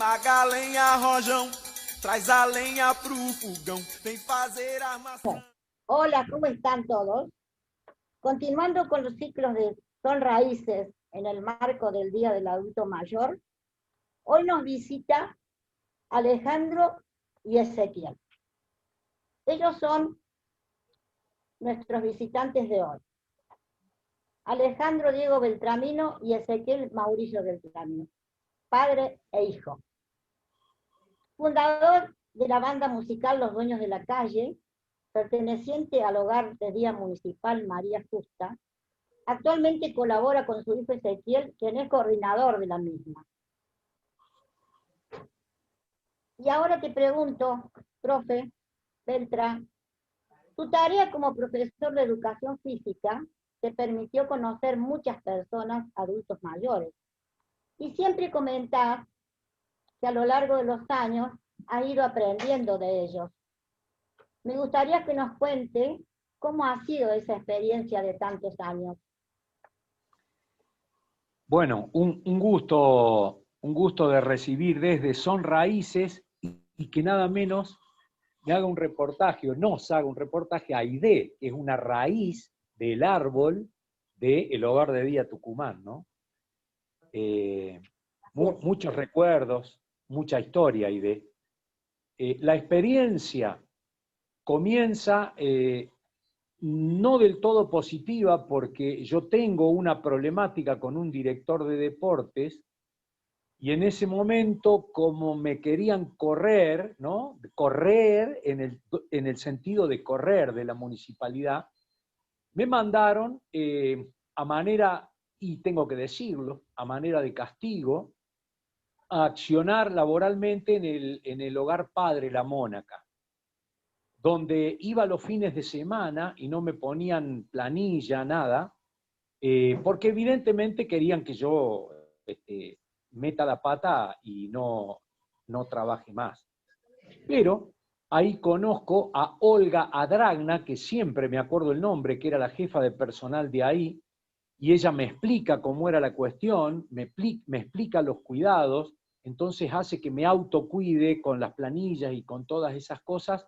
Traga a lenha, rojão, traz a lenha pro fogão, vem fazer armação. Hola, ¿cómo están todos? Continuando con los ciclos de Son Raíces en el marco del Día del Adulto Mayor, hoy nos visita Alejandro y Ezequiel. Ellos son nuestros visitantes de hoy. Alejandro Diego Beltramino y Ezequiel Mauricio Beltramino, padre e hijo. Fundador de la banda musical Los Dueños de la Calle, perteneciente al Hogar de Día Municipal María Justa, actualmente colabora con su hijo Ezequiel, quien es coordinador de la misma. Y ahora te pregunto, profe Beltra, tu tarea como profesor de educación física te permitió conocer muchas personas, adultos mayores, y siempre comentás que a lo largo de los años has ido aprendiendo de ellos. Me gustaría que nos cuente cómo ha sido esa experiencia de tantos años. Bueno, un gusto de recibir desde Son Raíces y que nada menos me haga un reportaje, o nos haga un reportaje a Aide, que es una raíz del árbol del Hogar de Día Tucumán, ¿no? Muchos recuerdos, mucha historia, Aide. La experiencia comienza no del todo positiva, porque yo tengo una problemática con un director de deportes, y en ese momento, como me querían correr, ¿no? Correr en el sentido de correr de la municipalidad, me mandaron a manera, y tengo que decirlo, a manera de castigo, a accionar laboralmente en el Hogar Padre La Mónaca, donde iba los fines de semana y no me ponían planilla, nada, porque evidentemente querían que yo meta la pata y no trabaje más. Pero ahí conozco a Olga Adragna, que siempre me acuerdo el nombre, que era la jefa de personal de ahí, y ella me explica cómo era la cuestión, me explica los cuidados, entonces hace que me autocuide con las planillas y con todas esas cosas,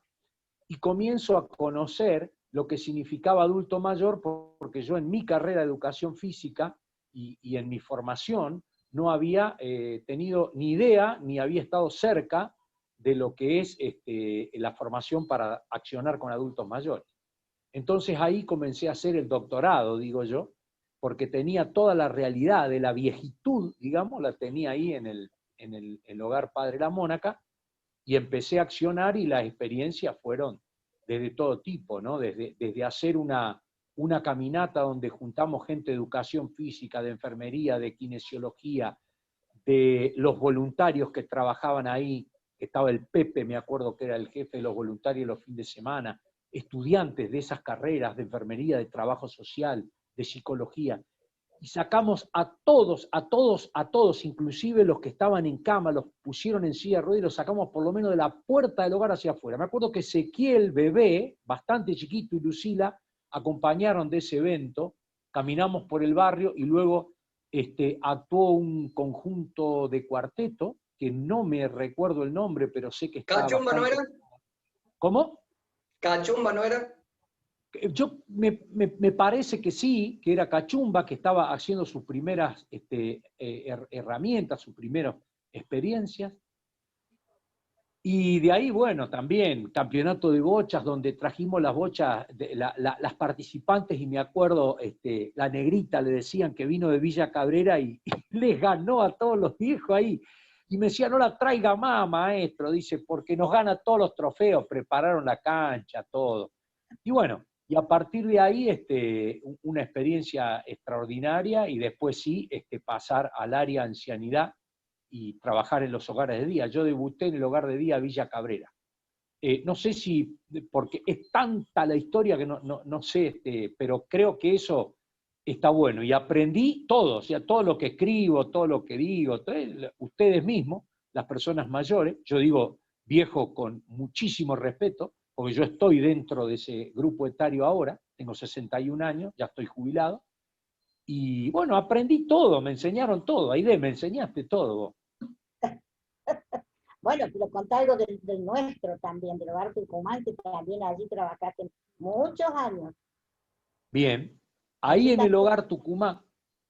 y comienzo a conocer lo que significaba adulto mayor, porque yo en mi carrera de educación física y en mi formación no había tenido ni idea, ni había estado cerca de lo que es la formación para accionar con adultos mayores. Entonces ahí comencé a hacer el doctorado, digo yo, porque tenía toda la realidad de la viejitud, digamos, la tenía ahí en el Hogar Padre La Mónaca, y empecé a accionar, y las experiencias fueron desde todo tipo, ¿no? Desde hacer una caminata donde juntamos gente de educación física, de enfermería, de kinesiología, de los voluntarios que trabajaban ahí, estaba el Pepe, me acuerdo que era el jefe de los voluntarios los fines de semana, estudiantes de esas carreras de enfermería, de trabajo social, de psicología, y sacamos a todos, inclusive los que estaban en cama, los pusieron en silla de ruedas y los sacamos por lo menos de la puerta del hogar hacia afuera. Me acuerdo que Ezequiel, bebé, bastante chiquito, y Lucila acompañaron de ese evento, caminamos por el barrio, y luego actuó un conjunto de cuarteto, que no me recuerdo el nombre, pero sé que está ¿Cachumba bastante... no era? ¿Cómo? ¿Cachumba no era? Me parece que sí, que era Cachumba, que estaba haciendo sus primeras herramientas, sus primeras experiencias. Y de ahí, bueno, también campeonato de bochas, donde trajimos las bochas, las participantes, y me acuerdo, la negrita le decían que vino de Villa Cabrera y les ganó a todos los viejos ahí. Y me decía, no la traiga más, maestro, dice, porque nos gana todos los trofeos, prepararon la cancha, todo. Y bueno, y a partir de ahí, una experiencia extraordinaria, y después sí, pasar al área ancianidad y trabajar en los hogares de día. Yo debuté en el Hogar de Día Villa Cabrera. No sé si, porque es tanta la historia que no sé, pero creo que eso está bueno. Y aprendí todo, o sea, todo lo que escribo, todo lo que digo, ustedes mismos, las personas mayores, yo digo viejo con muchísimo respeto, porque yo estoy dentro de ese grupo etario ahora, tengo 61 años, ya estoy jubilado, y bueno, aprendí todo, me enseñaron todo. Aide, me enseñaste todo vos. Bueno, pero contá algo del nuestro también, del hogar Tucumán, que también allí trabajaste muchos años. Bien, ahí Allí en el también, hogar Tucumán,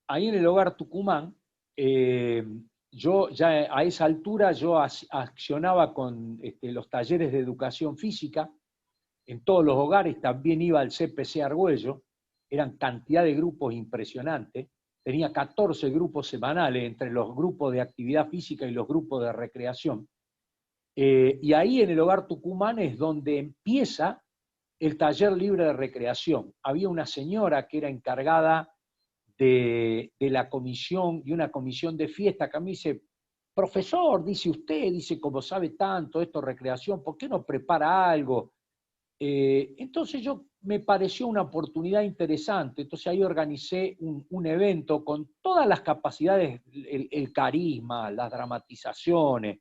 ahí en el hogar Tucumán, eh, yo ya a esa altura yo accionaba con los talleres de educación física en todos los hogares, también iba al CPC Argüello, eran cantidad de grupos impresionantes, tenía 14 grupos semanales entre los grupos de actividad física y los grupos de recreación. Y ahí en el hogar Tucumán es donde empieza el taller libre de recreación. Había una señora que era encargada de la comisión, de una comisión de fiesta, que a mí dice, profesor, dice usted, dice, como sabe tanto esto recreación, ¿por qué no prepara algo? Entonces me pareció una oportunidad interesante, entonces ahí organicé un evento con todas las capacidades, el carisma, las dramatizaciones,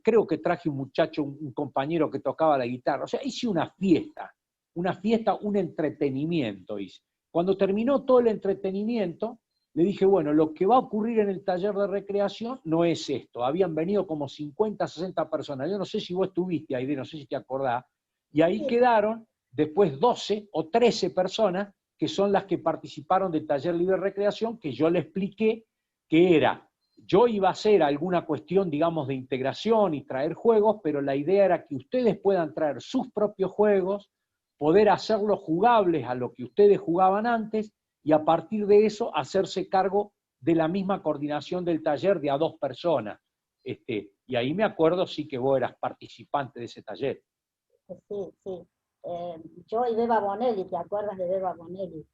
creo que traje un muchacho, un compañero que tocaba la guitarra, o sea, hice una fiesta, un entretenimiento hice. Cuando terminó todo el entretenimiento, le dije, bueno, lo que va a ocurrir en el taller de recreación no es esto, habían venido como 50, 60 personas, yo no sé si vos estuviste ahí, no sé si te acordás, y ahí sí, quedaron después 12 o 13 personas que son las que participaron del taller libre de recreación, que yo le expliqué que era, yo iba a hacer alguna cuestión, digamos, de integración y traer juegos, pero la idea era que ustedes puedan traer sus propios juegos, poder hacerlos jugables a lo que ustedes jugaban antes, y a partir de eso hacerse cargo de la misma coordinación del taller de a 2 personas. Y ahí me acuerdo, sí, que vos eras participante de ese taller. sí, sí. Yo y Beba Bonelli, ¿te acuerdas de Beba Bonelli?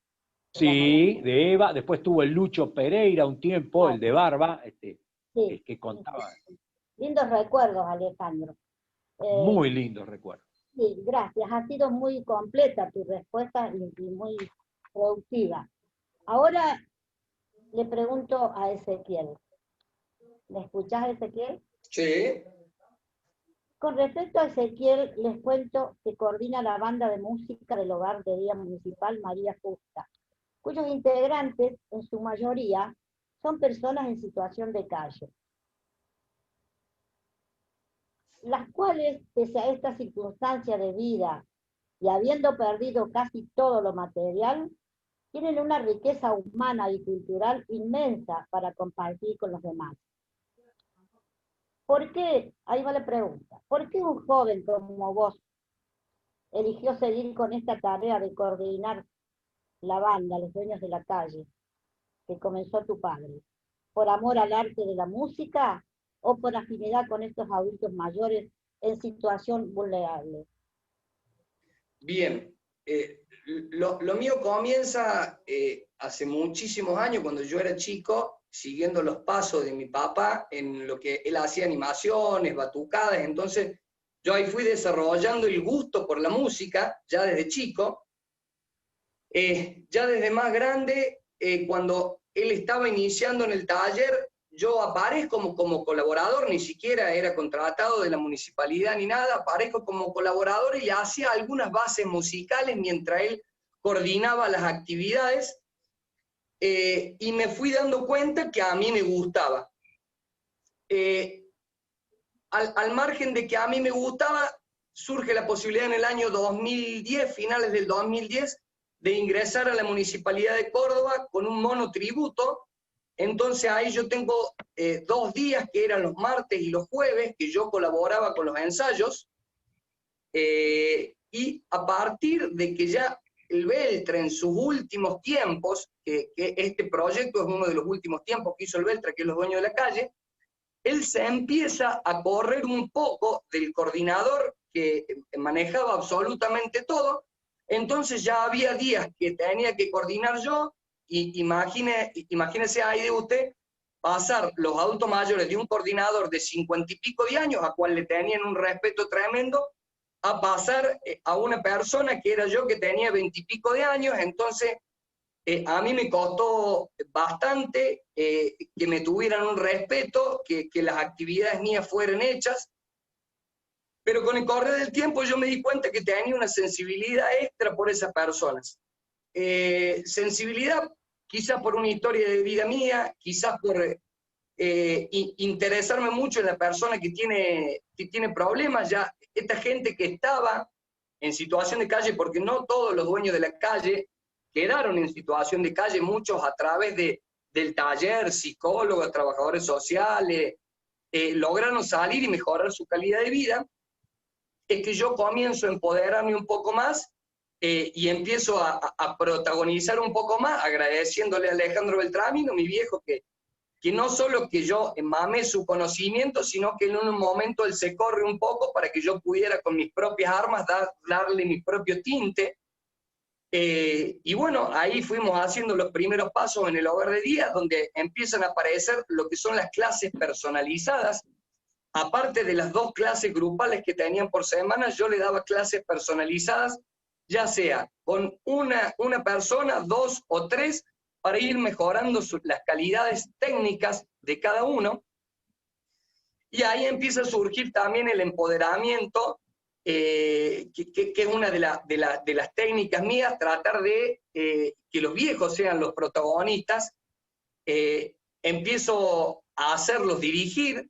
Éramos las Sí, de Eva, después tuvo el Lucho Pereira un tiempo, el de cuatro. Barba, Sí, el que sí, sí, contaba, sí. Lindos recuerdos, Alejandro. Eh, muy lindo recuerdo. sí, gracias. Ha sido muy completa tu respuesta y muy productiva. Ahora le pregunto a Ezequiel. ¿Me escuchás, Ezequiel? Sí. Con respecto a Ezequiel, les cuento que coordina la banda de música del Hogar de Día Municipal María Justa, cuyos integrantes, en su mayoría, son personas en situación de calle, las cuales, pese a esta circunstancia de vida y habiendo perdido casi todo lo material, tienen una riqueza humana y cultural inmensa para compartir con los demás. ¿Por qué? Ahí va la pregunta. ¿Por qué un joven como vos eligió seguir con esta tarea de coordinar la banda, los dueños de la calle, que comenzó tu padre? ¿Por amor al arte de la música o por afinidad con estos adultos mayores en situación vulnerable? Bien. Lo mío comienza hace muchísimos años, cuando yo era chico, siguiendo los pasos de mi papá en lo que él hacía, animaciones, batucadas. Entonces, yo ahí fui desarrollando el gusto por la música, ya desde chico. Ya desde más grande, cuando él estaba iniciando en el taller, yo aparezco como colaborador, ni siquiera era contratado de la municipalidad ni nada, aparezco como colaborador y le hacía algunas bases musicales mientras él coordinaba las actividades, y me fui dando cuenta que a mí me gustaba. Al margen de que a mí me gustaba, surge la posibilidad en el año 2010, finales del 2010, de ingresar a la Municipalidad de Córdoba con un monotributo. Entonces ahí yo tengo 2 días, que eran los martes y los jueves, que yo colaboraba con los ensayos, y a partir de que ya el Beltra en sus últimos tiempos, que este proyecto es uno de los últimos tiempos que hizo el Beltra, que es Los Dueños de la Calle, él se empieza a correr un poco del coordinador que manejaba absolutamente todo. Entonces ya había días que tenía que coordinar yo, y imagínese ahí de usted pasar los adultos mayores de un coordinador de 50 y pico de años, a cual le tenían un respeto tremendo, a pasar a una persona que era yo, que tenía 20 y pico de años. Entonces a mí me costó bastante que me tuvieran un respeto, que las actividades mías fueran hechas, pero con el correr del tiempo yo me di cuenta que tenía una sensibilidad extra por esas personas. Sensibilidad quizás por una historia de vida mía, quizás interesarme mucho en la persona que tiene problemas. Ya esta gente que estaba en situación de calle, porque no todos los dueños de la calle quedaron en situación de calle, muchos a través del taller, psicólogos, trabajadores sociales, lograron salir y mejorar su calidad de vida. Es que yo comienzo a empoderarme un poco más y empiezo a protagonizar un poco más, agradeciéndole a Alejandro Beltramino, mi viejo, que no solo que yo mamé su conocimiento, sino que en un momento él se corre un poco para que yo pudiera con mis propias armas darle mi propio tinte. Y bueno, ahí fuimos haciendo los primeros pasos en el hogar de día, donde empiezan a aparecer lo que son las clases personalizadas. Aparte de las 2 clases grupales que tenían por semana, yo le daba clases personalizadas, ya sea con una persona, 2 o 3, para ir mejorando las calidades técnicas de cada uno. Y ahí empieza a surgir también el empoderamiento, que es una de las técnicas mías, tratar de que los viejos sean los protagonistas. Empiezo a hacerlos dirigir,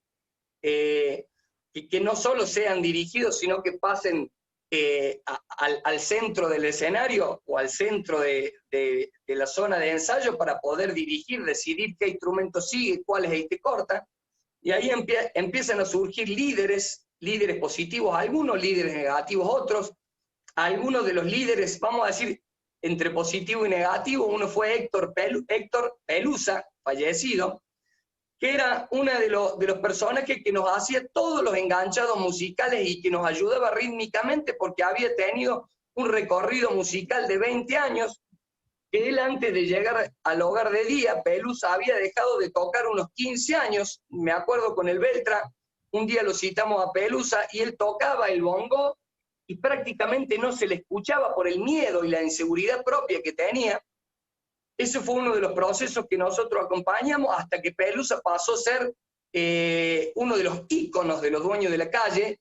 que no solo sean dirigidos, sino que pasen al centro del escenario o al centro de la zona de ensayo para poder dirigir, decidir qué instrumento sigue, cuál es el que corta. Y ahí empiezan a surgir líderes positivos, algunos líderes negativos, otros. Algunos de los líderes, vamos a decir, entre positivo y negativo, uno fue Héctor Pelusa, fallecido, que era una de los personajes que nos hacía todos los enganchados musicales y que nos ayudaba rítmicamente porque había tenido un recorrido musical de 20 años, que él antes de llegar al hogar de día, Pelusa había dejado de tocar unos 15 años, me acuerdo con el Beltra, un día lo citamos a Pelusa y él tocaba el bongo y prácticamente no se le escuchaba por el miedo y la inseguridad propia que tenía. Ese fue uno de los procesos que nosotros acompañamos hasta que Pelusa pasó a ser uno de los íconos de los dueños de la calle,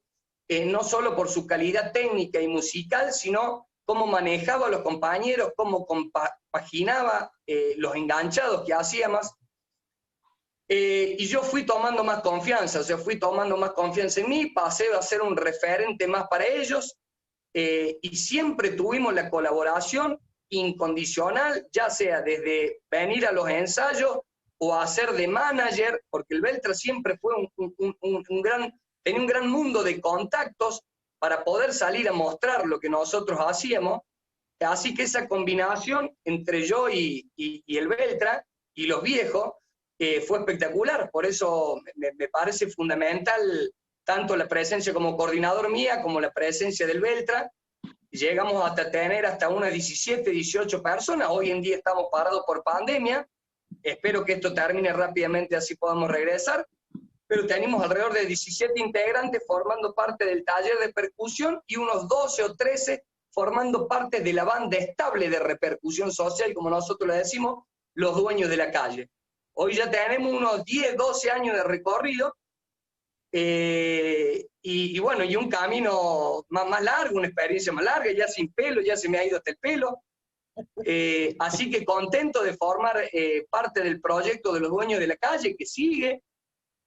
no solo por su calidad técnica y musical, sino cómo manejaba a los compañeros, cómo compaginaba los enganchados que hacíamos. Y yo fui tomando más confianza, o sea, fui tomando más confianza en mí, pasé a ser un referente más para ellos, y siempre tuvimos la colaboración incondicional, ya sea desde venir a los ensayos o hacer de manager, porque el Beltra siempre fue tenía un gran mundo de contactos para poder salir a mostrar lo que nosotros hacíamos. Así que esa combinación entre yo y el Beltra y los viejos fue espectacular. Por eso me parece fundamental tanto la presencia como coordinador mía como la presencia del Beltra. Llegamos hasta tener hasta unas 17, 18 personas. Hoy en día estamos parados por pandemia. Espero que esto termine rápidamente, así podamos regresar. Pero tenemos alrededor de 17 integrantes formando parte del taller de percusión y unos 12 o 13 formando parte de la banda estable de repercusión social, como nosotros le decimos, los dueños de la calle. Hoy ya tenemos unos 10, 12 años de recorrido. Y bueno, y un camino más largo, una experiencia más larga, ya sin pelo, ya se me ha ido hasta el pelo. Así que contento de formar parte del proyecto de los dueños de la calle, que sigue.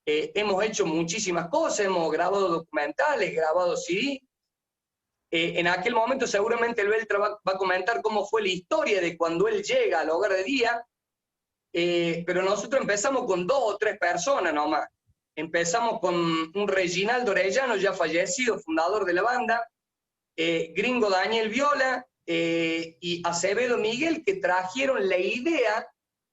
Hemos hecho muchísimas cosas, hemos grabado documentales, grabado CD. En aquel momento seguramente el Beltra va a comentar cómo fue la historia de cuando él llega al hogar de día, pero nosotros empezamos con 2 o 3 personas nomás. Empezamos con un Reginaldo Orellano, ya fallecido, fundador de la banda, Gringo Daniel Viola y Acevedo Miguel, que trajeron la idea,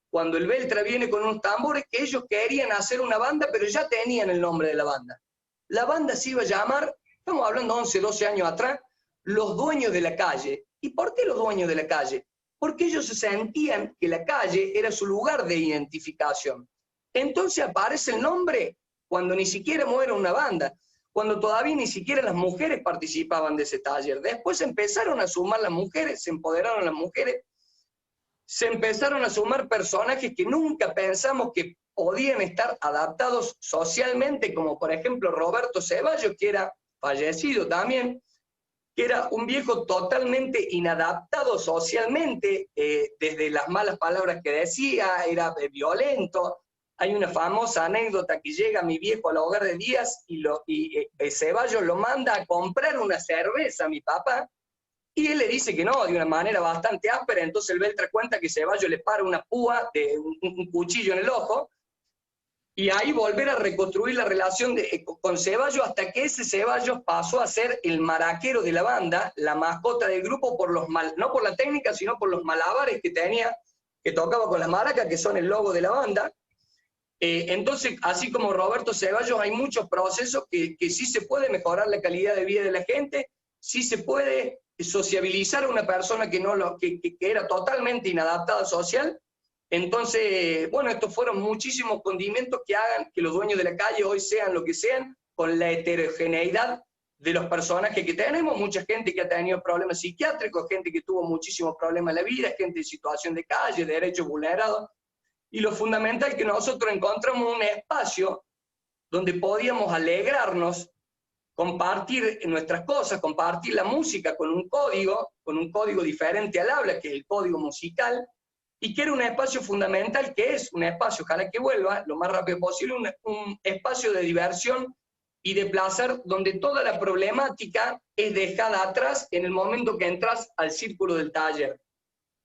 cuando el Beltra viene con unos tambores, que ellos querían hacer una banda, pero ya tenían el nombre de la banda. La banda se iba a llamar, estamos hablando 11, 12 años atrás, Los Dueños de la Calle. ¿Y por qué Los Dueños de la Calle? Porque ellos se sentían que la calle era su lugar de identificación. Entonces aparece el nombre cuando ni siquiera era una banda, cuando todavía ni siquiera las mujeres participaban de ese taller. Después empezaron a sumar las mujeres, se empoderaron las mujeres, se empezaron a sumar personajes que nunca pensamos que podían estar adaptados socialmente, como por ejemplo Roberto Ceballos, que era fallecido también, que era un viejo totalmente inadaptado socialmente, desde las malas palabras que decía, era violento, hay una famosa anécdota que llega mi viejo al hogar de Díaz y Ceballos lo manda a comprar una cerveza a mi papá, y él le dice que no, de una manera bastante áspera. Entonces el Beltra cuenta que Ceballos le para una púa de un cuchillo en el ojo, y ahí volver a reconstruir la relación con Ceballos, hasta que ese Ceballos pasó a ser el maraquero de la banda, la mascota del grupo, no por la técnica, sino por los malabares que tenía, que tocaba con las maracas, que son el logo de la banda. Entonces, así como Roberto Ceballos, hay muchos procesos que sí se puede mejorar la calidad de vida de la gente, sí se puede sociabilizar a una persona que era totalmente inadaptada social. Entonces, bueno, estos fueron muchísimos condimentos que hagan que los dueños de la calle hoy sean lo que sean, con la heterogeneidad de los personajes que tenemos, mucha gente que ha tenido problemas psiquiátricos, gente que tuvo muchísimos problemas en la vida, gente en situación de calle, de derechos vulnerados, y lo fundamental es que nosotros encontramos un espacio donde podíamos alegrarnos, compartir nuestras cosas, compartir la música con un código diferente al habla, que es el código musical, y que era un espacio fundamental, que es un espacio, ojalá que vuelva lo más rápido posible, un espacio de diversión y de placer, donde toda la problemática es dejada atrás en el momento que entras al círculo del taller.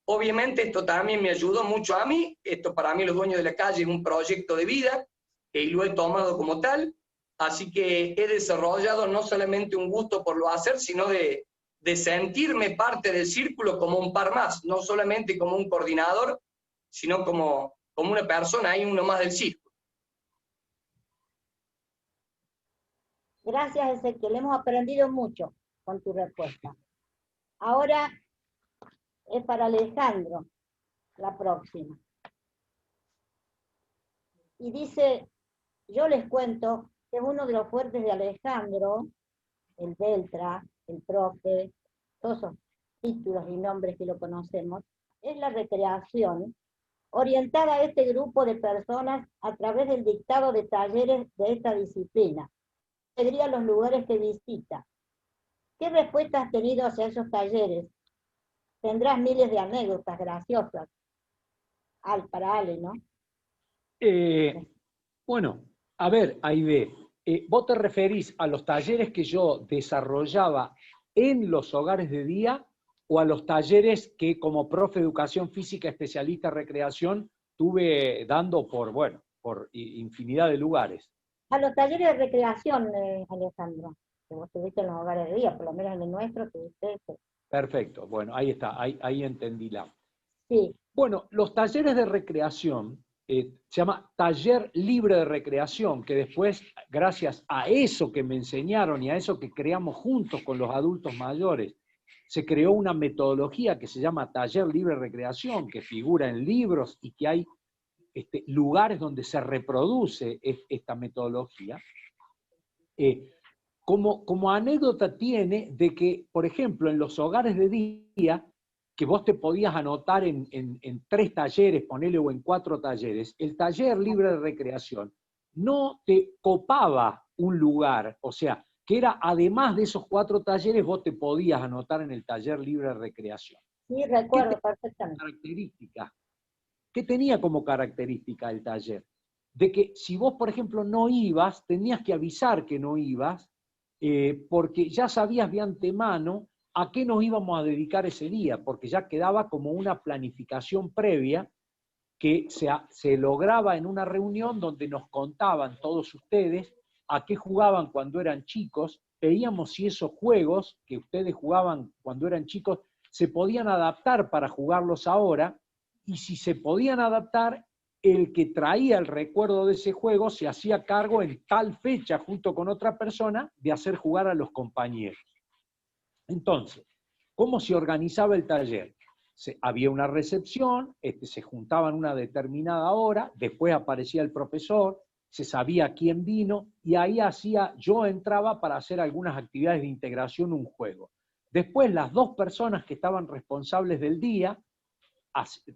Obviamente esto también me ayudó mucho a mí, esto para mí Los Dueños de la Calle es un proyecto de vida, y lo he tomado como tal, así que he desarrollado no solamente un gusto por lo hacer, sino de sentirme parte del círculo como un par más, no solamente como un coordinador, sino como una persona, hay uno más del círculo. Gracias, Ezequiel. Hemos aprendido mucho con tu respuesta. Ahora es para Alejandro la próxima. Y dice, yo les cuento que uno de los fuertes de Alejandro, el Beltra, el profe, todos esos títulos y nombres que lo conocemos, es la recreación orientada a este grupo de personas a través del dictado de talleres de esta disciplina. Seguiría los lugares que visita. ¿Qué respuesta has tenido hacia esos talleres? Tendrás miles de anécdotas graciosas. Para Ale, ¿no? Bueno, a ver, Aide, ¿vos te referís a los talleres que yo desarrollaba en los hogares de día o a los talleres que como profe de educación física especialista en recreación tuve dando por infinidad de lugares? A los talleres de recreación, Alejandro, que vos tuviste en los hogares de día, por lo menos en el nuestro tuviste eso. Perfecto, bueno, ahí está, ahí entendí Sí. Bueno, los talleres de recreación, se llama taller libre de recreación, que después, gracias a eso que me enseñaron y a eso que creamos juntos con los adultos mayores, se creó una metodología que se llama taller libre de recreación, que figura en libros y que hay lugares donde se reproduce esta metodología. Como anécdota tiene de que, por ejemplo, en los hogares de día, que vos te podías anotar en 3 talleres, ponele, o en 4 talleres, el taller libre de recreación no te copaba un lugar, o sea, que era además de esos 4 talleres, vos te podías anotar en el taller libre de recreación. Sí, recuerdo perfectamente. ¿Qué tenía como característica el taller? De que si vos, por ejemplo, no ibas, tenías que avisar que no ibas, porque ya sabías de antemano a qué nos íbamos a dedicar ese día, porque ya quedaba como una planificación previa que se lograba en una reunión donde nos contaban todos ustedes a qué jugaban cuando eran chicos, veíamos si esos juegos que ustedes jugaban cuando eran chicos se podían adaptar para jugarlos ahora, y si se podían adaptar, el que traía el recuerdo de ese juego se hacía cargo en tal fecha, junto con otra persona, de hacer jugar a los compañeros. Entonces, ¿cómo se organizaba el taller? Había una recepción, se juntaban una determinada hora, después aparecía el profesor, se sabía quién vino, y ahí yo entraba para hacer algunas actividades de integración, un juego. Después las 2 personas que estaban responsables del día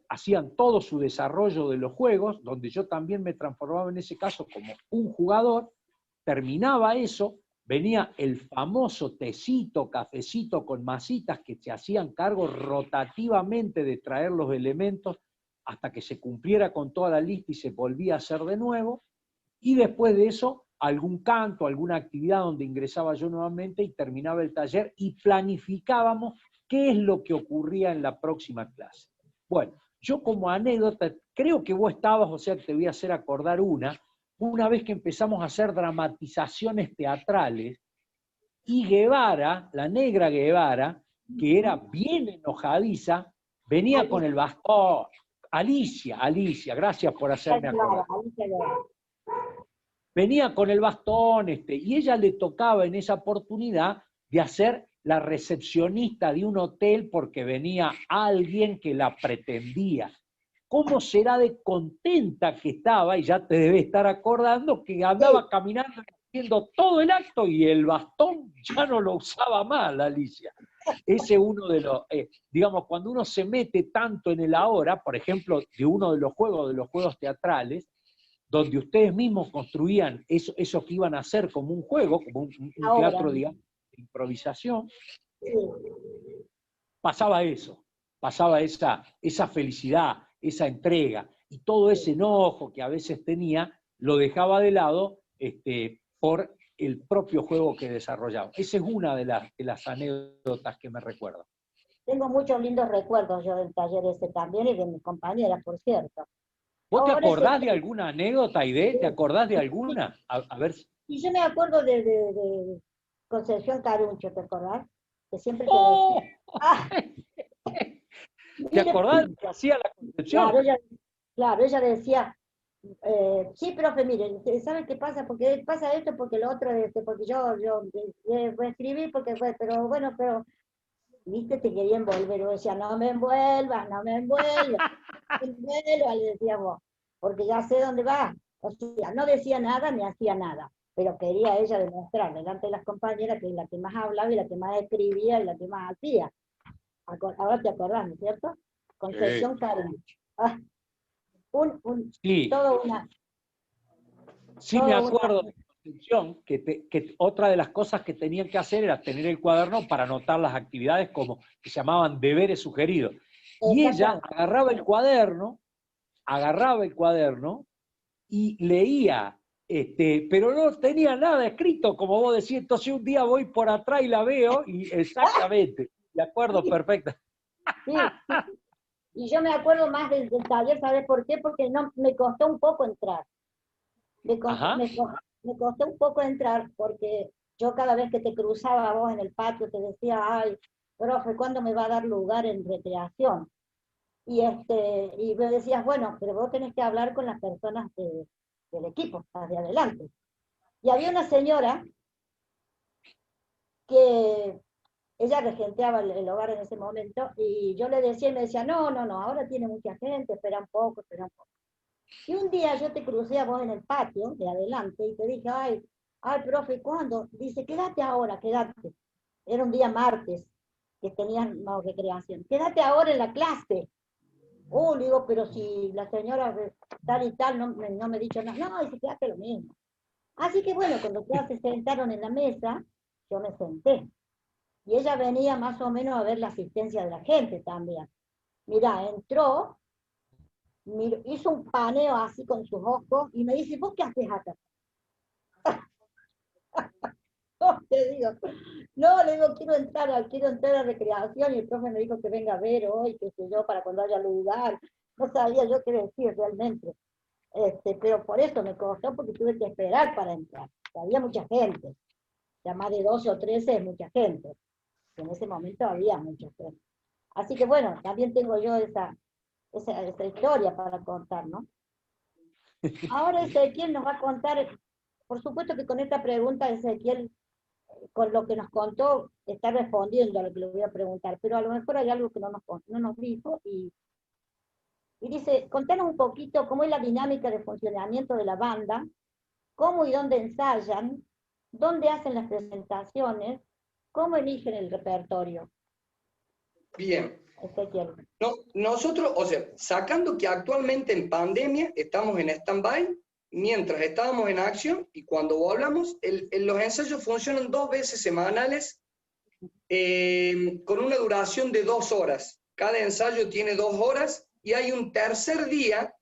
hacían todo su desarrollo de los juegos, donde yo también me transformaba en ese caso como un jugador. Terminaba eso, venía el famoso tecito, cafecito con masitas que se hacían cargo rotativamente de traer los elementos hasta que se cumpliera con toda la lista y se volvía a hacer de nuevo, y después de eso algún canto, alguna actividad donde ingresaba yo nuevamente y terminaba el taller y planificábamos qué es lo que ocurría en la próxima clase. Bueno, yo como anécdota, creo que vos estabas, o sea que te voy a hacer acordar una vez que empezamos a hacer dramatizaciones teatrales, y Guevara, la negra Guevara, que era bien enojadiza, venía con el bastón. Alicia, gracias por hacerme acordar. Venía con el bastón, y ella le tocaba en esa oportunidad de hacer la recepcionista de un hotel porque venía alguien que la pretendía. ¿Cómo será de contenta que estaba? Y ya te debe estar acordando que andaba caminando haciendo todo el acto y el bastón ya no lo usaba más, Alicia. Ese es uno de los, digamos, cuando uno se mete tanto en el ahora, por ejemplo, de uno de los juegos teatrales, donde ustedes mismos construían eso que iban a hacer como un juego, como un teatro, digamos, de improvisación, pasaba eso, pasaba esa felicidad, esa entrega, y todo ese enojo que a veces tenía, lo dejaba de lado por el propio juego que desarrollaba. Esa es una de las anécdotas que me recuerdo. Tengo muchos lindos recuerdos yo del taller ese también y de mis compañeras, por cierto. ¿Vos te acordás de alguna anécdota, Aide? ¿Te acordás de alguna? A ver. Y yo me acuerdo de Concepción Caruncho, ¿te acordás? Que siempre te decía... ¿Te acordás de que hacía la Concepción? Claro, ella decía, sí, profe, mire, ¿sabe qué pasa? Porque pasa esto, porque lo otro, porque yo escribí, porque fue, pero bueno, pero, viste, te quería envolver, o decía, no me envuelvas, le decíamos, porque ya sé dónde va. O sea, no decía nada ni hacía nada, pero quería ella demostrar delante de las compañeras que es la que más hablaba y la que más escribía y la que más hacía. Ahora te acordás, ¿no es cierto? Concepción Caruncho. Sí. Todo una... Sí, me acuerdo de Concepción, que otra de las cosas que tenían que hacer era tener el cuaderno para anotar las actividades como que se llamaban deberes sugeridos. Y ella agarraba el cuaderno y leía, pero no tenía nada escrito, como vos decís. Entonces un día voy por atrás y la veo, y exactamente, de acuerdo, perfecto. Sí. Y yo me acuerdo más del taller, ¿sabes por qué? Porque no, me costó un poco entrar. Me costó un poco entrar porque yo cada vez que te cruzaba a vos en el patio te decía, ay, profe, ¿cuándo me va a dar lugar en recreación? Y me decías, bueno, pero vos tenés que hablar con las personas del equipo, de adelante. Y había una señora que ella regenteaba el hogar en ese momento, y yo le decía, y me decía, no, ahora tiene mucha gente, espera un poco. Y un día yo te crucé a vos en el patio de adelante y te dije, ay, profe, ¿cuándo? Dice, quédate ahora, quédate. Era un día martes que teníamos recreación. Quédate ahora en la clase. Le digo, pero si la señora tal y tal no me ha dicho nada. No, dice, quédate lo mismo. Así que bueno, cuando todas se sentaron en la mesa, yo me senté. Y ella venía más o menos a ver la asistencia de la gente también. Mirá, entró, hizo un paneo así con sus ojos y me dice, ¿vos qué haces acá? No, te digo, no, le digo, quiero entrar a recreación, y el profe me dijo que venga a ver hoy, qué sé yo, para cuando haya lugar. No sabía yo qué decir realmente. Pero por eso me costó, porque tuve que esperar para entrar. Había mucha gente. Ya más de 12 o 13 es mucha gente. En ese momento había mucha gente. Así que bueno, también tengo yo esa historia para contar, ¿no? Ahora Ezequiel nos va a contar, por supuesto que con esta pregunta Ezequiel, con lo que nos contó, está respondiendo a lo que le voy a preguntar, pero a lo mejor hay algo que no nos dijo, y dice, contanos un poquito cómo es la dinámica de funcionamiento de la banda, cómo y dónde ensayan, dónde hacen las presentaciones, cómo eligen el repertorio. Bien. No, nosotros, o sea, sacando que actualmente en pandemia estamos en stand-by, mientras estábamos en acción, y cuando hablamos, los ensayos funcionan 2 veces semanales, con una duración de 2 horas. Cada ensayo tiene 2 horas, y hay un tercer día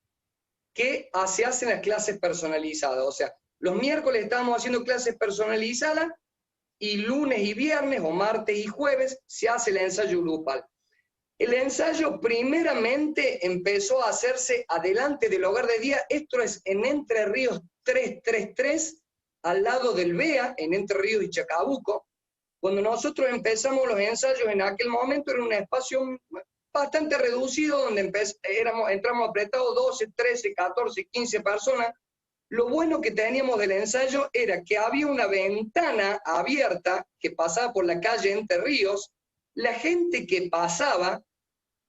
que se hacen las clases personalizadas. O sea, los miércoles estábamos haciendo clases personalizadas y lunes y viernes, o martes y jueves, se hace el ensayo grupal. El ensayo primeramente empezó a hacerse adelante del hogar de día. Esto es en Entre Ríos 333, al lado del BEA, en Entre Ríos y Chacabuco. Cuando nosotros empezamos los ensayos, en aquel momento era un espacio bastante reducido, donde entramos apretados 12, 13, 14, 15 personas. Lo bueno que teníamos del ensayo era que había una ventana abierta que pasaba por la calle Entre Ríos. La gente que pasaba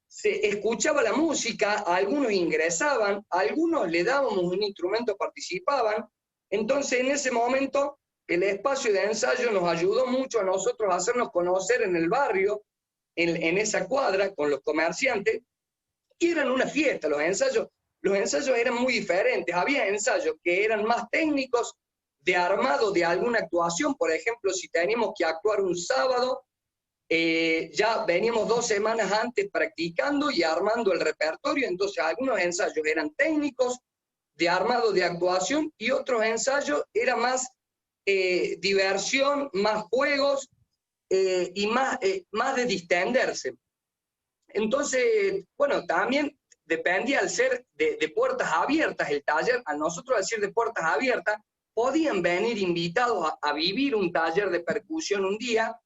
se escuchaba la música, algunos ingresaban, algunos le dábamos un instrumento, participaban. Entonces, en ese momento, el espacio de ensayo nos ayudó mucho a nosotros a hacernos conocer en el barrio, en esa cuadra, con los comerciantes, y eran una fiesta los ensayos. Los ensayos eran muy diferentes. Había ensayos que eran más técnicos, de armado de alguna actuación. Por ejemplo, si teníamos que actuar un sábado, ya veníamos 2 semanas antes practicando y armando el repertorio. Entonces, algunos ensayos eran técnicos, de armado de actuación, y otros ensayos era más diversión, más juegos y más de distenderse. Entonces, bueno, también dependía, al ser de puertas abiertas el taller, a nosotros al ser de puertas abiertas, podían venir invitados a vivir un taller de percusión un día,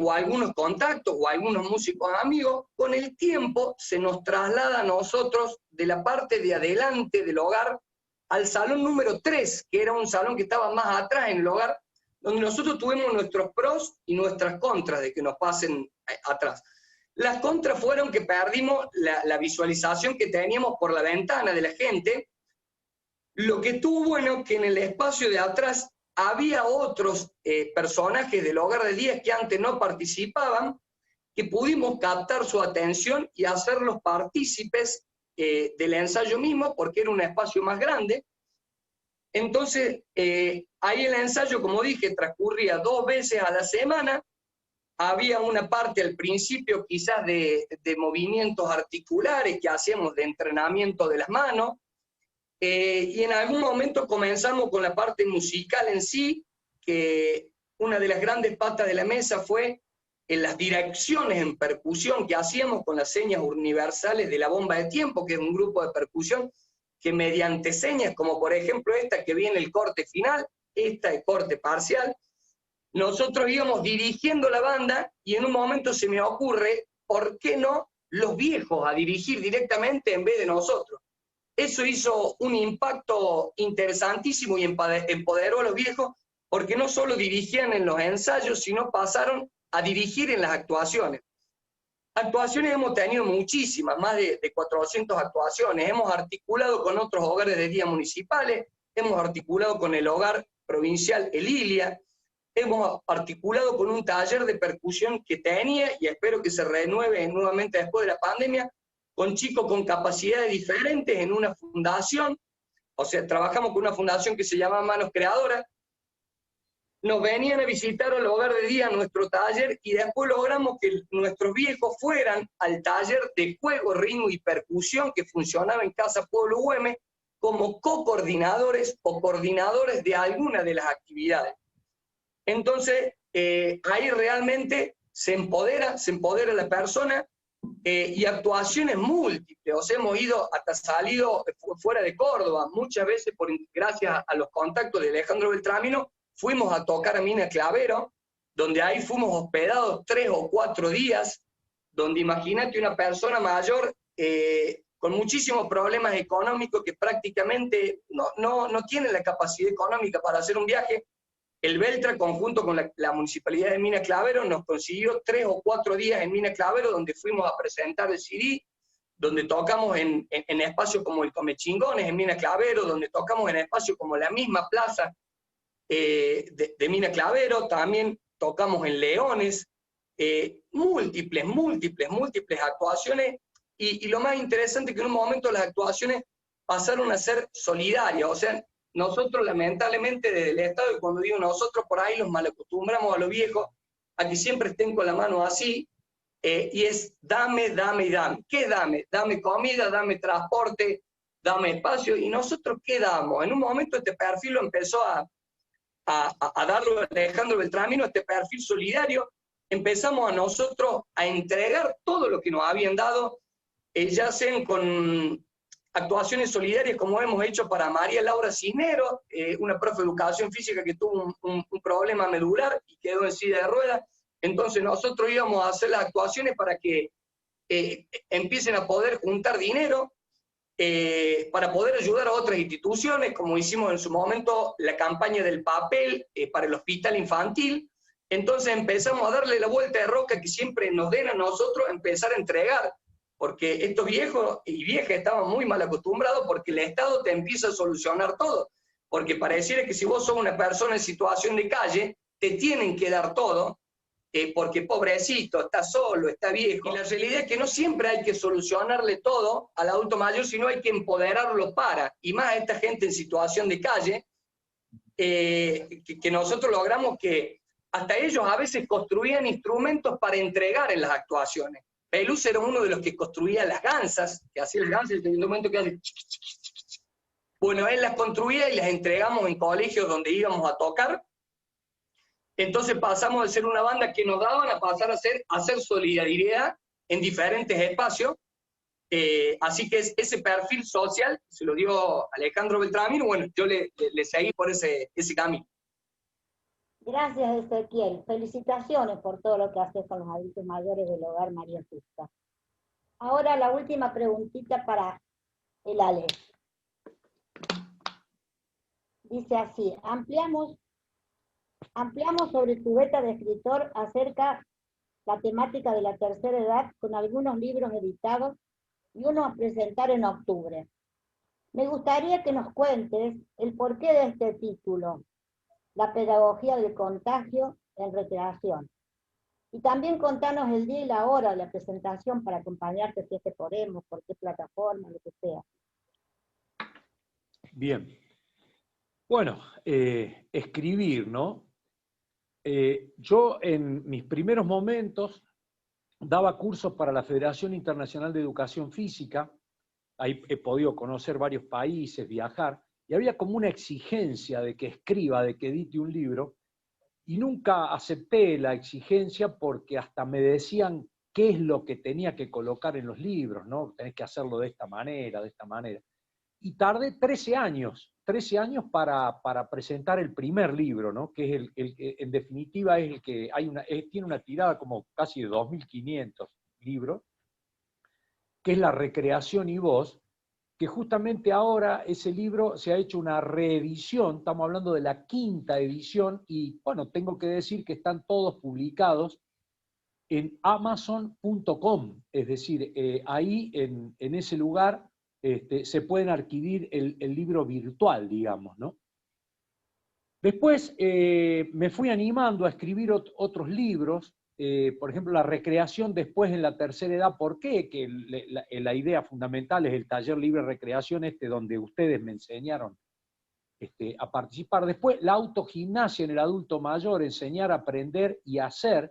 o algunos contactos, o algunos músicos amigos. Con el tiempo se nos traslada a nosotros de la parte de adelante del hogar al salón número 3, que era un salón que estaba más atrás en el hogar, donde nosotros tuvimos nuestros pros y nuestras contras de que nos pasen atrás. Las contras fueron que perdimos la visualización que teníamos por la ventana de la gente. Lo que estuvo bueno que en el espacio de atrás había otros personajes del hogar de día que antes no participaban, que pudimos captar su atención y hacerlos partícipes del ensayo mismo, porque era un espacio más grande. Entonces, ahí el ensayo, como dije, transcurría 2 veces a la semana. Había una parte al principio quizás de movimientos articulares que hacíamos, de entrenamiento de las manos, y en algún momento comenzamos con la parte musical en sí, que una de las grandes patas de la mesa fue en las direcciones en percusión que hacíamos con las señas universales de la bomba de tiempo, que es un grupo de percusión que mediante señas, como por ejemplo esta que viene el corte final, esta es corte parcial, nosotros íbamos dirigiendo la banda, y en un momento se me ocurre, ¿por qué no los viejos a dirigir directamente en vez de nosotros? Eso hizo un impacto interesantísimo y empoderó a los viejos, porque no solo dirigían en los ensayos, sino pasaron a dirigir en las actuaciones. Actuaciones hemos tenido muchísimas, más de 400 actuaciones. Hemos articulado con otros hogares de día municipales, hemos articulado con el hogar provincial El Ilia, hemos articulado con un taller de percusión que tenía, y espero que se renueve nuevamente después de la pandemia, con chicos con capacidades diferentes en una fundación. O sea, trabajamos con una fundación que se llama Manos Creadoras. Nos venían a visitar al hogar de día, a nuestro taller, y después logramos que nuestros viejos fueran al taller de juego, ritmo y percusión que funcionaba en Casa Pueblo Güemes como co-coordinadores o coordinadores de alguna de las actividades. Entonces, ahí realmente se empodera la persona, y actuaciones múltiples. O sea, hemos ido hasta salido fuera de Córdoba, muchas veces gracias a los contactos de Alejandro Beltramino, fuimos a tocar a Mina Clavero, donde ahí fuimos hospedados 3 o 4 días, donde imagínate una persona mayor con muchísimos problemas económicos, que prácticamente no tiene la capacidad económica para hacer un viaje. El Beltra, conjunto con la Municipalidad de Mina Clavero, nos consiguió 3 o 4 días en Mina Clavero, donde fuimos a presentar el CD, donde tocamos en espacios como el Comechingones, en Mina Clavero, donde tocamos en espacios como la misma plaza de Mina Clavero, también tocamos en Leones, múltiples actuaciones, y lo más interesante es que en un momento las actuaciones pasaron a ser solidarias. O sea, nosotros lamentablemente desde el Estado, y cuando digo nosotros, por ahí los malacostumbramos a los viejos a que siempre estén con la mano así, y es dame, dame y dame. ¿Qué dame? Dame comida, dame transporte, dame espacio. ¿Y nosotros qué damos? En un momento este perfil lo empezó a darlo Alejandro Beltramino, este perfil solidario. Empezamos a nosotros a entregar todo lo que nos habían dado, ya sean con actuaciones solidarias como hemos hecho para María Laura Cisneros, una profe de educación física que tuvo un problema medular y quedó en silla de ruedas. Entonces nosotros íbamos a hacer las actuaciones para que empiecen a poder juntar dinero para poder ayudar a otras instituciones, como hicimos en su momento la campaña del papel para el hospital infantil. Entonces empezamos a darle la vuelta de rosca que siempre nos den a nosotros, empezar a entregar, porque estos viejos y viejas estaban muy mal acostumbrados porque el Estado te empieza a solucionar todo, porque pareciera que si vos sos una persona en situación de calle, te tienen que dar todo, porque pobrecito, está solo, está viejo. Y la realidad es que no siempre hay que solucionarle todo al adulto mayor, sino hay que empoderarlo para, y más a esta gente en situación de calle, que nosotros logramos que hasta ellos a veces construían instrumentos para entregar en las actuaciones. Pelús era uno de los que construía las gansas, que hacía las gansas, y en un momento que hace... Bueno, él las construía y las entregamos en colegios donde íbamos a tocar. Entonces pasamos de ser una banda que nos daban a pasar a hacer solidaridad en diferentes espacios. Así que ese perfil social, se lo dio Alejandro Beltramino, bueno, yo le seguí por ese camino. Gracias, Ezequiel. Felicitaciones por todo lo que haces con los adultos mayores del Hogar María Justa. Ahora la última preguntita para el Ale. Dice así, ampliamos sobre tu beta de escritor acerca la temática de la tercera edad con algunos libros editados y uno a presentar en octubre. Me gustaría que nos cuentes el porqué de este título, la pedagogía del contagio en recreación. Y también contanos el día y la hora de la presentación para acompañarte si es que podemos, por qué plataforma, lo que sea. Bien. Bueno, escribir, ¿no? Yo en mis primeros momentos daba cursos para la Federación Internacional de Educación Física, ahí he podido conocer varios países, viajar, y había como una exigencia de que escriba, de que edite un libro, y nunca acepté la exigencia porque hasta me decían qué es lo que tenía que colocar en los libros, ¿no? Tenés que hacerlo de esta manera, de esta manera. Y tardé 13 años para presentar el primer libro, ¿no? Que es en definitiva es el que tiene una tirada como casi de 2.500 libros, que es La Recreación y Vos, que justamente ahora ese libro se ha hecho una reedición, estamos hablando de la 5ª edición, y bueno, tengo que decir que están todos publicados en amazon.com, es decir, ahí en ese lugar se pueden adquirir el libro virtual, digamos, ¿no? Después me fui animando a escribir otros libros, por ejemplo, La Recreación después en la tercera edad. ¿Por qué? Que la idea fundamental es el taller libre recreación donde ustedes me enseñaron a participar. Después, la autogimnasia en el adulto mayor, enseñar, aprender y hacer,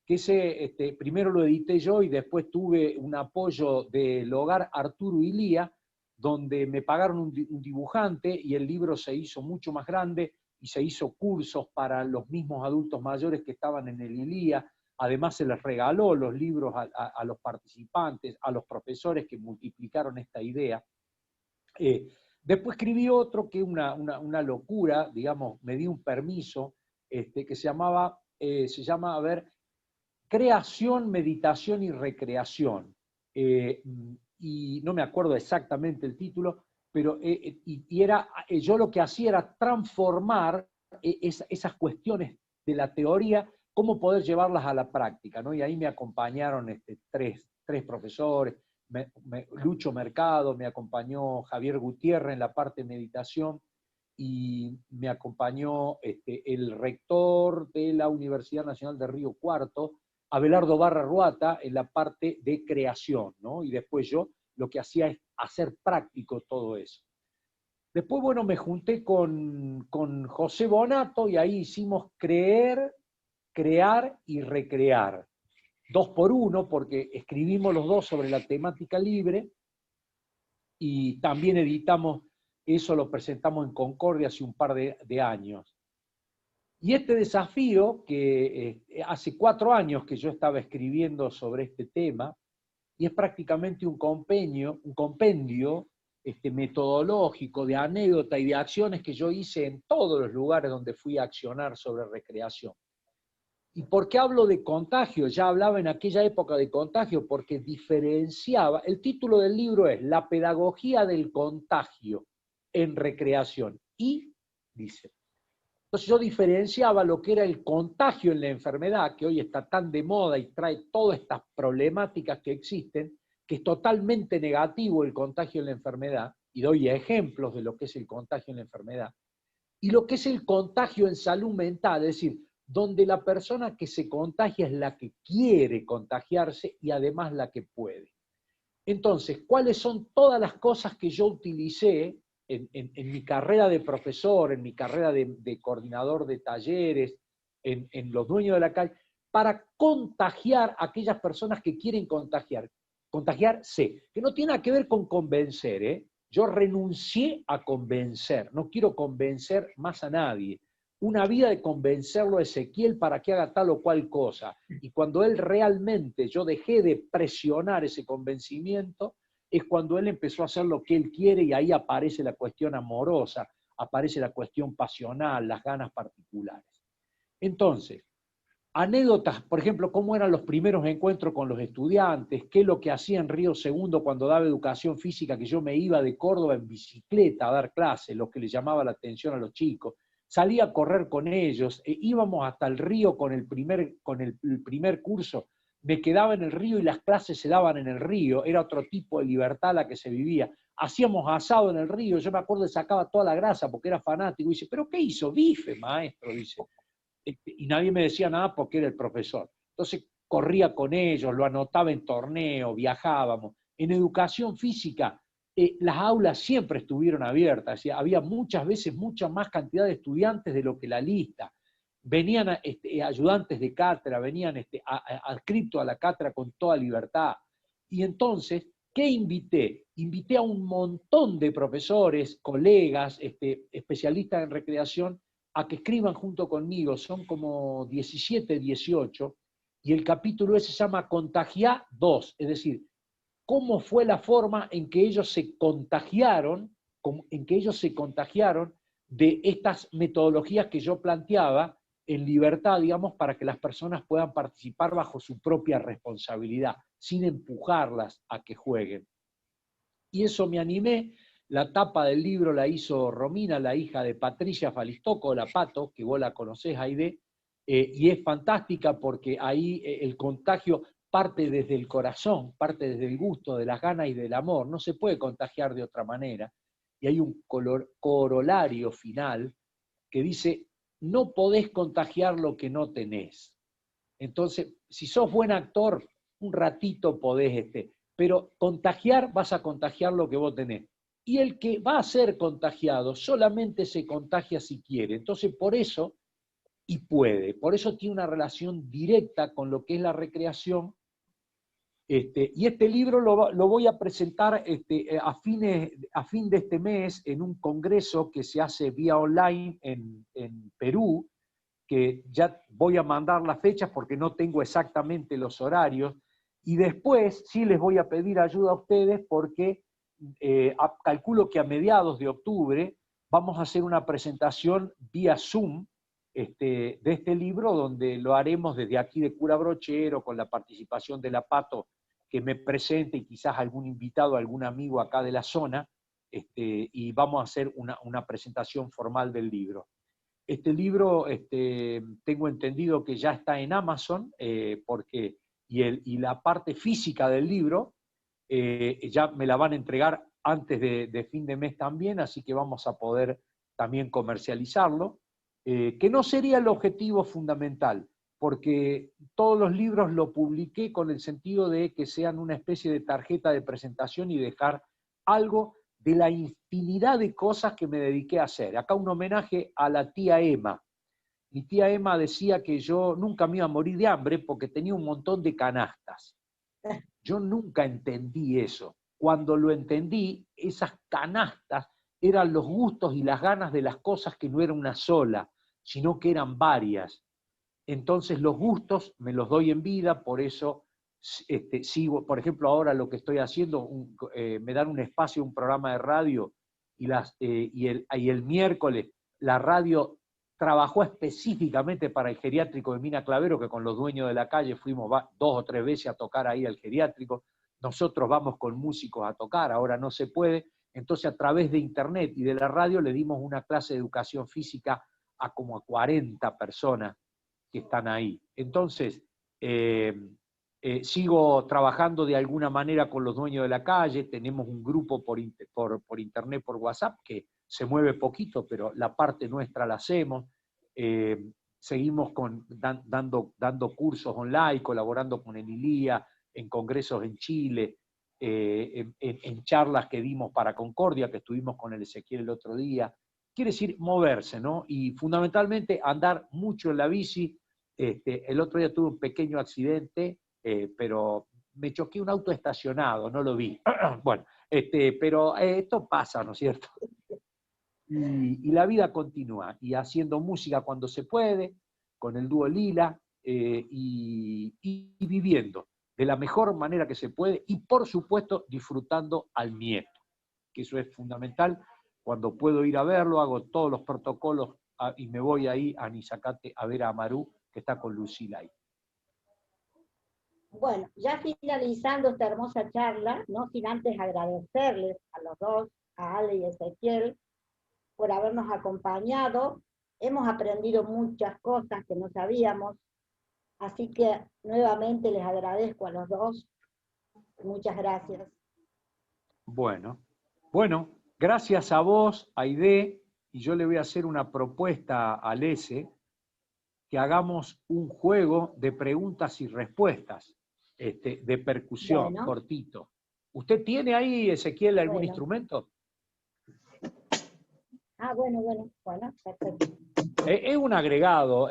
que ese primero lo edité yo y después tuve un apoyo del Hogar Arturo Ilía, donde me pagaron un dibujante y el libro se hizo mucho más grande y se hizo cursos para los mismos adultos mayores que estaban en el Ilía. Además se les regaló los libros a los participantes, a los profesores que multiplicaron esta idea. Después escribí otro que una locura, digamos, me di un permiso, que se llama, a ver, Creación, Meditación y Recreación. Y no me acuerdo exactamente el título, pero yo lo que hacía era transformar esas cuestiones de la teoría, cómo poder llevarlas a la práctica, ¿no? Y ahí me acompañaron tres profesores, Lucho Mercado, me acompañó Javier Gutiérrez en la parte de meditación, y me acompañó el rector de la Universidad Nacional de Río Cuarto, Abelardo Barra Ruata, en la parte de creación, ¿no? Y después yo lo que hacía es hacer práctico todo eso. Después, bueno, me junté con José Bonato y ahí hicimos creer, crear y recrear. 2 por 1, porque escribimos los dos sobre la temática libre, y también editamos, eso lo presentamos en Concordia hace un par de años. Y este desafío, que hace 4 años que yo estaba escribiendo sobre este tema, y es prácticamente un compendio metodológico de anécdotas y de acciones que yo hice en todos los lugares donde fui a accionar sobre recreación. ¿Y por qué hablo de contagio? Ya hablaba en aquella época de contagio porque diferenciaba, el título del libro es La pedagogía del contagio en recreación. Y, dice, entonces yo diferenciaba lo que era el contagio en la enfermedad, que hoy está tan de moda y trae todas estas problemáticas que existen, que es totalmente negativo el contagio en la enfermedad, y doy ejemplos de lo que es el contagio en la enfermedad, y lo que es el contagio en salud mental, es decir, donde la persona que se contagia es la que quiere contagiarse y además la que puede. Entonces, ¿cuáles son todas las cosas que yo utilicé en mi carrera de profesor, en mi carrera de coordinador de talleres, en los dueños de la calle, para contagiar a aquellas personas que quieren contagiarse, que no tiene nada que ver con convencer, ¿eh? Yo renuncié a convencer, no quiero convencer más a nadie. Una vida de convencerlo a Ezequiel para que haga tal o cual cosa. Y cuando él realmente, yo dejé de presionar ese convencimiento, es cuando él empezó a hacer lo que él quiere y ahí aparece la cuestión amorosa, aparece la cuestión pasional, las ganas particulares. Entonces, anécdotas, por ejemplo, cómo eran los primeros encuentros con los estudiantes, qué es lo que hacía en Río Segundo cuando daba educación física, que yo me iba de Córdoba en bicicleta a dar clases, lo que les llamaba la atención a los chicos. Salía a correr con ellos, íbamos hasta el río con el primer curso, me quedaba en el río y las clases se daban en el río, era otro tipo de libertad la que se vivía. Hacíamos asado en el río, yo me acuerdo que sacaba toda la grasa porque era fanático, y dice, ¿pero qué hizo? Bife, maestro, dice. Y nadie me decía nada porque era el profesor. Entonces corría con ellos, lo anotaba en torneo, viajábamos. En educación física, las aulas siempre estuvieron abiertas, había muchas veces mucha más cantidad de estudiantes de lo que la lista. Venían ayudantes de cátedra, venían adscriptos a la cátedra con toda libertad. Y entonces, ¿qué invité? Invité a un montón de profesores, colegas, especialistas en recreación, a que escriban junto conmigo, son como 17, 18, y el capítulo ese se llama Contagiar 2, es decir, cómo fue la forma en que ellos se contagiaron, de estas metodologías que yo planteaba en libertad, digamos, para que las personas puedan participar bajo su propia responsabilidad, sin empujarlas a que jueguen. Y eso me animé. La tapa del libro la hizo Romina, la hija de Patricia Falistoco, la Pato, que vos la conocés, Aide, y es fantástica porque ahí el contagio parte desde el corazón, parte desde el gusto, de las ganas y del amor, no se puede contagiar de otra manera. Y hay un corolario final que dice, no podés contagiar lo que no tenés. Entonces, si sos buen actor, un ratito podés, pero contagiar, vas a contagiar lo que vos tenés. Y el que va a ser contagiado solamente se contagia si quiere. Entonces, por eso, y puede, por eso tiene una relación directa con lo que es la recreación. Y este libro lo voy a presentar a fin de este mes en un congreso que se hace vía online en Perú, que ya voy a mandar las fechas porque no tengo exactamente los horarios, y después sí les voy a pedir ayuda a ustedes porque calculo que a mediados de octubre vamos a hacer una presentación vía Zoom de este libro, donde lo haremos desde aquí de Cura Brochero, con la participación de la Pato, que me presente, y quizás algún invitado, algún amigo acá de la zona, y vamos a hacer una presentación formal del libro. Este libro, tengo entendido que ya está en Amazon, y la parte física del libro ya me la van a entregar antes de fin de mes también, así que vamos a poder también comercializarlo, que no sería el objetivo fundamental, porque todos los libros lo publiqué con el sentido de que sean una especie de tarjeta de presentación y dejar algo de la infinidad de cosas que me dediqué a hacer. Acá un homenaje a la tía Emma. mi tía Emma decía que yo nunca me iba a morir de hambre porque tenía un montón de canastas. Yo nunca entendí eso. Cuando lo entendí, esas canastas eran los gustos y las ganas de las cosas que no era una sola, sino que eran varias. Entonces los gustos me los doy en vida, por eso sigo, por ejemplo, ahora lo que estoy haciendo, me dan un espacio, un programa de radio, y el miércoles la radio trabajó específicamente para el geriátrico de Mina Clavero, que con los dueños de la calle fuimos 2 o 3 veces a tocar ahí al geriátrico. Nosotros vamos con músicos a tocar, ahora no se puede. Entonces a través de internet y de la radio le dimos una clase de educación física a como a 40 personas que están ahí. Entonces, sigo trabajando de alguna manera con los dueños de la calle, tenemos un grupo por internet, por WhatsApp, que se mueve poquito, pero la parte nuestra la hacemos. Seguimos dando cursos online, colaborando con el ILIA, en congresos en Chile, en charlas que dimos para Concordia, que estuvimos con el Ezequiel el otro día. Quiere decir moverse, ¿no? Y fundamentalmente andar mucho en la bici. El otro día tuve un pequeño accidente, pero me choqué un auto estacionado, no lo vi. Bueno, pero esto pasa, ¿no es cierto? Y la vida continúa, y haciendo música cuando se puede, con el dúo Lila, y viviendo de la mejor manera que se puede, y por supuesto disfrutando al nieto, que eso es fundamental. Cuando puedo ir a verlo, hago todos los protocolos y me voy ahí a Nisacate a ver a Amaru, que está con Lucila ahí. Bueno, ya finalizando esta hermosa charla, no sin antes agradecerles a los dos, a Ale y Ezequiel, por habernos acompañado. Hemos aprendido muchas cosas que no sabíamos, así que nuevamente les agradezco a los dos. Muchas gracias. Bueno, gracias a vos, Aide, y yo le voy a hacer una propuesta a Lese, que hagamos un juego de preguntas y respuestas, de percusión, bueno, cortito. ¿Usted tiene ahí, Ezequiel, algún instrumento? Bueno, perfecto. Es un agregado,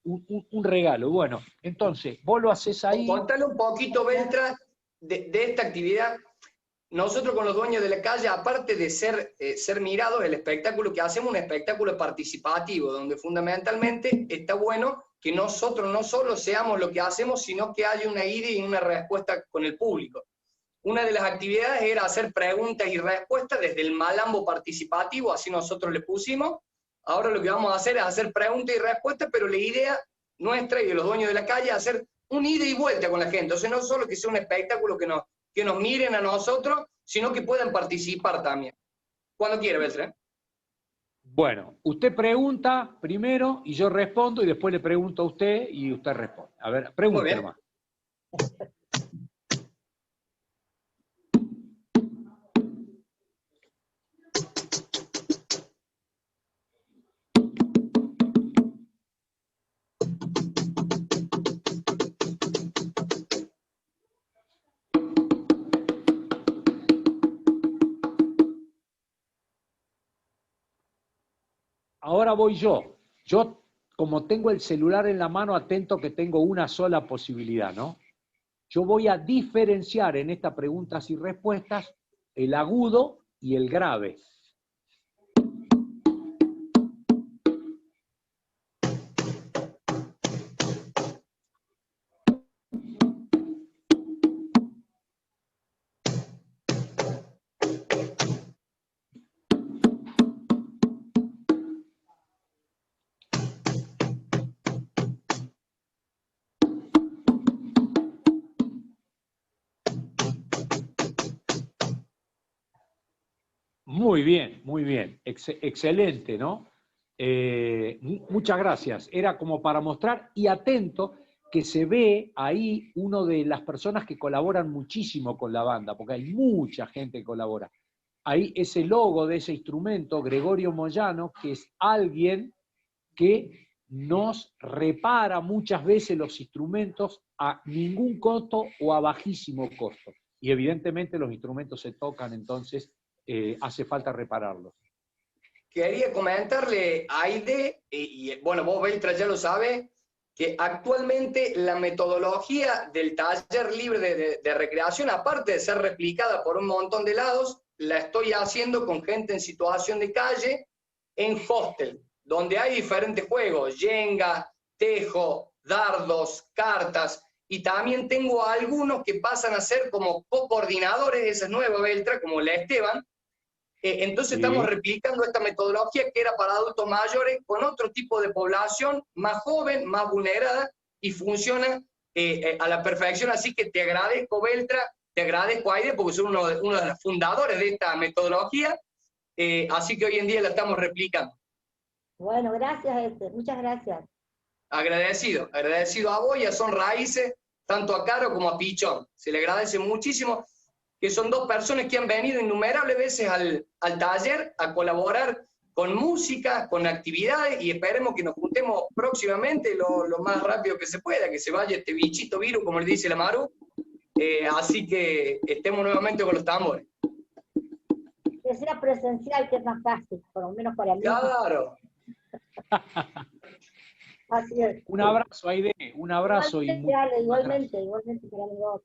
un regalo. Bueno, entonces, vos lo haces ahí. Contale un poquito, Beltra, de esta actividad. Nosotros con los dueños de la calle, aparte de ser mirados, el espectáculo que hacemos es un espectáculo participativo, donde fundamentalmente está bueno que nosotros no solo seamos lo que hacemos, sino que haya una ida y una respuesta con el público. Una de las actividades era hacer preguntas y respuestas desde el malambo participativo, así nosotros le pusimos. Ahora lo que vamos a hacer es hacer preguntas y respuestas, pero la idea nuestra y de los dueños de la calle es hacer un ida y vuelta con la gente. O sea, no solo que sea un espectáculo que nos miren a nosotros, sino que puedan participar también. Cuando quiera, Beltrán. Bueno, usted pregunta primero y yo respondo, y después le pregunto a usted y usted responde. A ver, pregunte nomás. Ahora voy yo. Yo, como tengo el celular en la mano, atento que tengo una sola posibilidad, ¿no? Yo voy a diferenciar en estas preguntas y respuestas el agudo y el grave. Muy bien. Excelente, ¿no? Muchas gracias. Era como para mostrar, y atento, que se ve ahí uno de las personas que colaboran muchísimo con la banda, porque hay mucha gente que colabora. Ahí ese logo de ese instrumento, Gregorio Moyano, que es alguien que nos repara muchas veces los instrumentos a ningún costo o a bajísimo costo. Y evidentemente los instrumentos se tocan, entonces hace falta repararlos. quería comentarle a Aide, bueno, vos Beltra ya lo sabe, que actualmente la metodología del taller libre de recreación, aparte de ser replicada por un montón de lados, la estoy haciendo con gente en situación de calle, en hostel, donde hay diferentes juegos, yenga, tejo, dardos, cartas, y también tengo algunos que pasan a ser como co-coordinadores, esa es nueva Beltra, como la Esteban. Entonces estamos replicando esta metodología que era para adultos mayores con otro tipo de población más joven, más vulnerada, y funciona a la perfección. Así que te agradezco, Beltra, te agradezco, Aide, porque son uno de los fundadores de esta metodología, así que hoy en día la estamos replicando. Bueno, gracias, muchas gracias. Agradecido a vos y a Son Raíces, tanto a Caro como a Pichón. Se le agradece muchísimo, que son dos personas que han venido innumerables veces al taller a colaborar con música, con actividades, y esperemos que nos juntemos próximamente lo más rápido que se pueda, que se vaya este bichito virus, como le dice la Maru, así que estemos nuevamente con los tambores. Que sea presencial, que es más fácil, por lo menos para mí. Claro. Así es. Un abrazo, Aide, un abrazo. Igualmente, Ale, igualmente para mi voz.